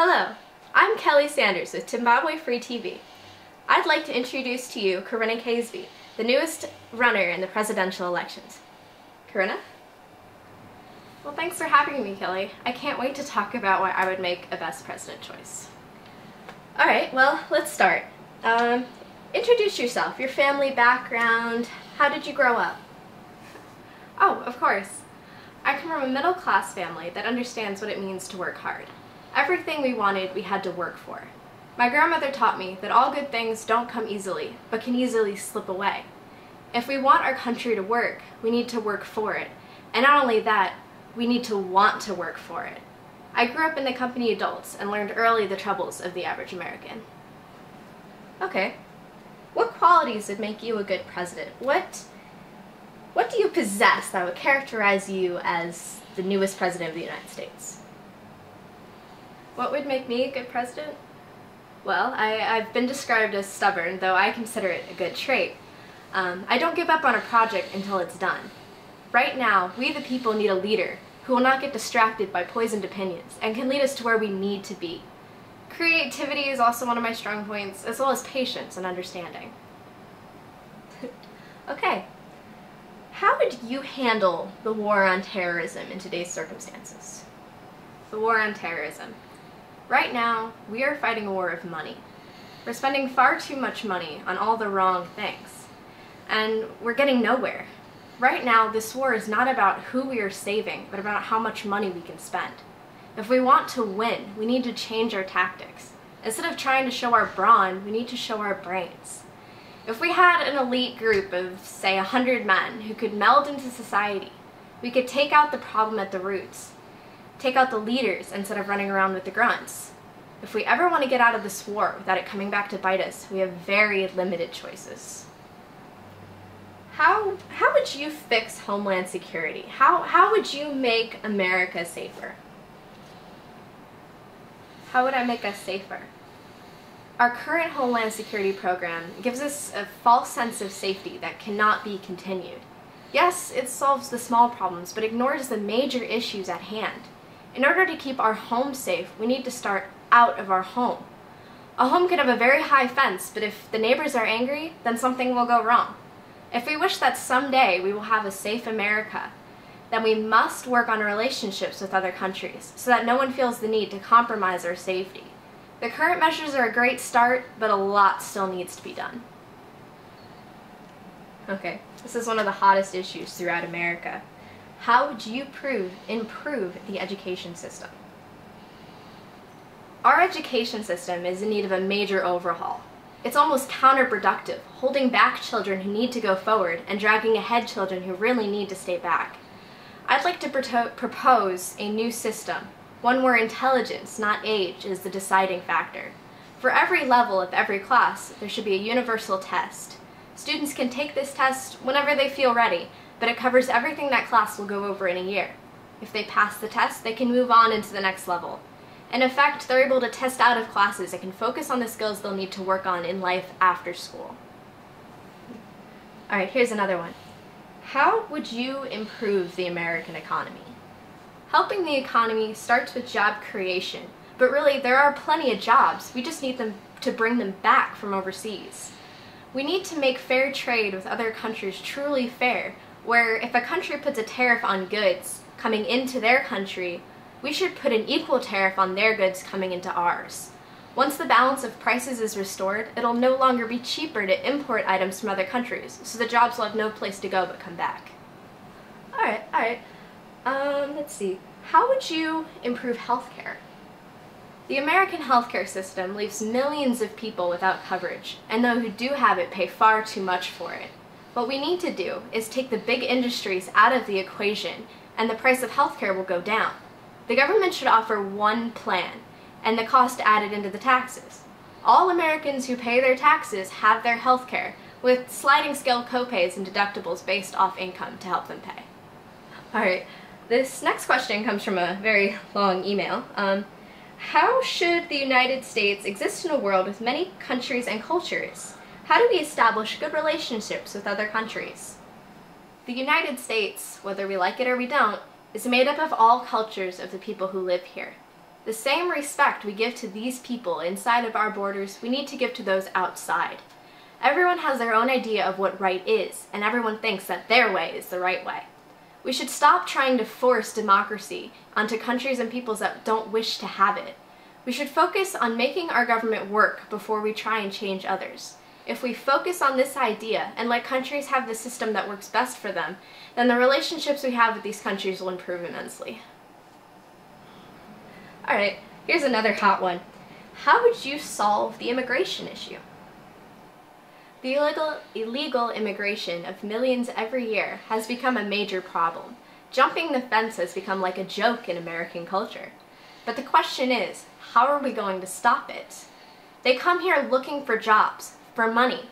Hello, I'm Kelly Sanders with Zimbabwe Free TV. I'd like to introduce to you Corinna Caseby, the newest runner in the presidential elections. Corinna? Well, thanks for having me, Kelly. I can't wait to talk about why I would make a best president choice. Alright, well, let's start. Introduce yourself, your family background, how did you grow up? Oh, of course. I come from a middle-class family that understands what it means to work hard. Everything we wanted, we had to work for. My grandmother taught me that all good things don't come easily, but can easily slip away. If we want our country to work, we need to work for it. And not only that, we need to want to work for it. I grew up in the company adults and learned early the troubles of the average American. Okay. What qualities would make you a good president? What do you possess that would characterize you as the newest president of the United States? What would make me a good president? Well, I've been described as stubborn, though I consider it a good trait. I don't give up on a project until it's done. Right now, we the people need a leader who will not get distracted by poisoned opinions and can lead us to where we need to be. Creativity is also one of my strong points, as well as patience and understanding. Okay. How would you handle the war on terrorism in today's circumstances? The war on terrorism. Right now, we are fighting a war of money. We're spending far too much money on all the wrong things, and we're getting nowhere. Right now, this war is not about who we are saving, but about how much money we can spend. If we want to win, we need to change our tactics. Instead of trying to show our brawn, we need to show our brains. If we had an elite group of, say, 100 men who could meld into society, we could take out the problem at the roots. Take out the leaders instead of running around with the grunts. If we ever want to get out of this war without it coming back to bite us, we have very limited choices. How would you fix Homeland Security? How would you make America safer? How would I make us safer? Our current Homeland Security program gives us a false sense of safety that cannot be continued. Yes, it solves the small problems, but ignores the major issues at hand. In order to keep our home safe, we need to start out of our home. A home could have a very high fence, but if the neighbors are angry, then something will go wrong. If we wish that someday we will have a safe America, then we must work on relationships with other countries so that no one feels the need to compromise our safety. The current measures are a great start, but a lot still needs to be done. Okay, this is one of the hottest issues throughout America. How would you improve the education system? Our education system is in need of a major overhaul. It's almost counterproductive, holding back children who need to go forward and dragging ahead children who really need to stay back. I'd like to propose a new system, one where intelligence, not age, is the deciding factor. For every level of every class, there should be a universal test. Students can take this test whenever they feel ready, but it covers everything that class will go over in a year. If they pass the test, they can move on into the next level. In effect, they're able to test out of classes and can focus on the skills they'll need to work on in life after school. Alright, here's another one. How would you improve the American economy? Helping the economy starts with job creation, but really there are plenty of jobs. We just need them to bring them back from overseas. We need to make fair trade with other countries truly fair, where if a country puts a tariff on goods coming into their country, we should put an equal tariff on their goods coming into ours. Once the balance of prices is restored, it'll no longer be cheaper to import items from other countries, so the jobs will have no place to go but come back. Alright. Let's see. How would you improve healthcare? The American healthcare system leaves millions of people without coverage, and those who do have it pay far too much for it. What we need to do is take the big industries out of the equation, and the price of healthcare will go down. The government should offer one plan, and the cost added into the taxes. All Americans who pay their taxes have their healthcare, with sliding scale copays and deductibles based off income to help them pay. Alright, this next question comes from a very long email. How should the United States exist in a world with many countries and cultures? How do we establish good relationships with other countries? The United States, whether we like it or we don't, is made up of all cultures of the people who live here. The same respect we give to these people inside of our borders, we need to give to those outside. Everyone has their own idea of what right is, and everyone thinks that their way is the right way. We should stop trying to force democracy onto countries and peoples that don't wish to have it. We should focus on making our government work before we try and change others. If we focus on this idea and let countries have the system that works best for them, then the relationships we have with these countries will improve immensely. Alright, here's another hot one. How would you solve the immigration issue? The illegal immigration of millions every year has become a major problem. Jumping the fence has become like a joke in American culture. But the question is, how are we going to stop it? They come here looking for jobs, for money.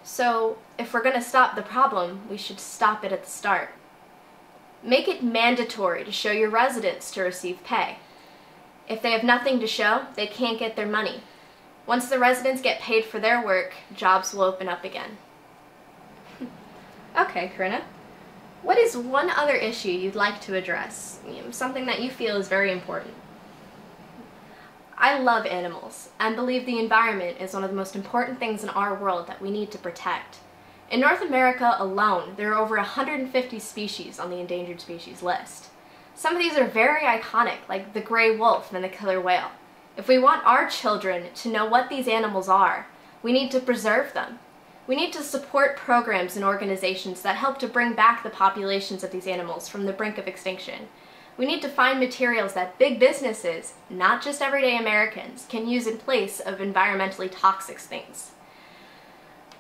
So if we're going to stop the problem, we should stop it at the start. Make it mandatory to show your residents to receive pay. If they have nothing to show, they can't get their money. Once the residents get paid for their work, jobs will open up again. Okay, Corinna. What is one other issue you'd like to address? Something that you feel is very important. I love animals and believe the environment is one of the most important things in our world that we need to protect. In North America alone, there are over 150 species on the endangered species list. Some of these are very iconic, like the gray wolf and the killer whale. If we want our children to know what these animals are, we need to preserve them. We need to support programs and organizations that help to bring back the populations of these animals from the brink of extinction. We need to find materials that big businesses, not just everyday Americans, can use in place of environmentally toxic things.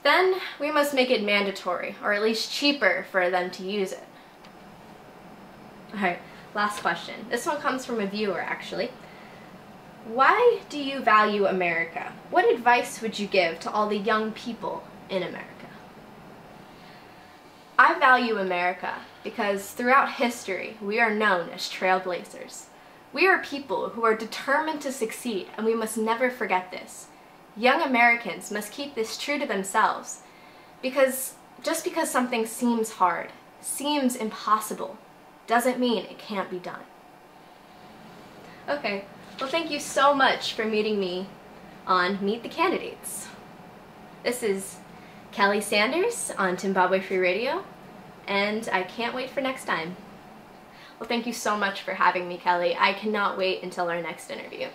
Then we must make it mandatory, or at least cheaper for them to use it. Alright, last question. This one comes from a viewer, actually. Why do you value America? What advice would you give to all the young people in America? I value America because throughout history, we are known as trailblazers. We are people who are determined to succeed, and we must never forget this. Young Americans must keep this true to themselves, because just because something seems hard, seems impossible, doesn't mean it can't be done. Okay, well, thank you so much for meeting me on Meet the Candidates. This is Kelly Sanders on Zimbabwe Free Radio, and I can't wait for next time. Well, thank you so much for having me, Kelly. I cannot wait until our next interview.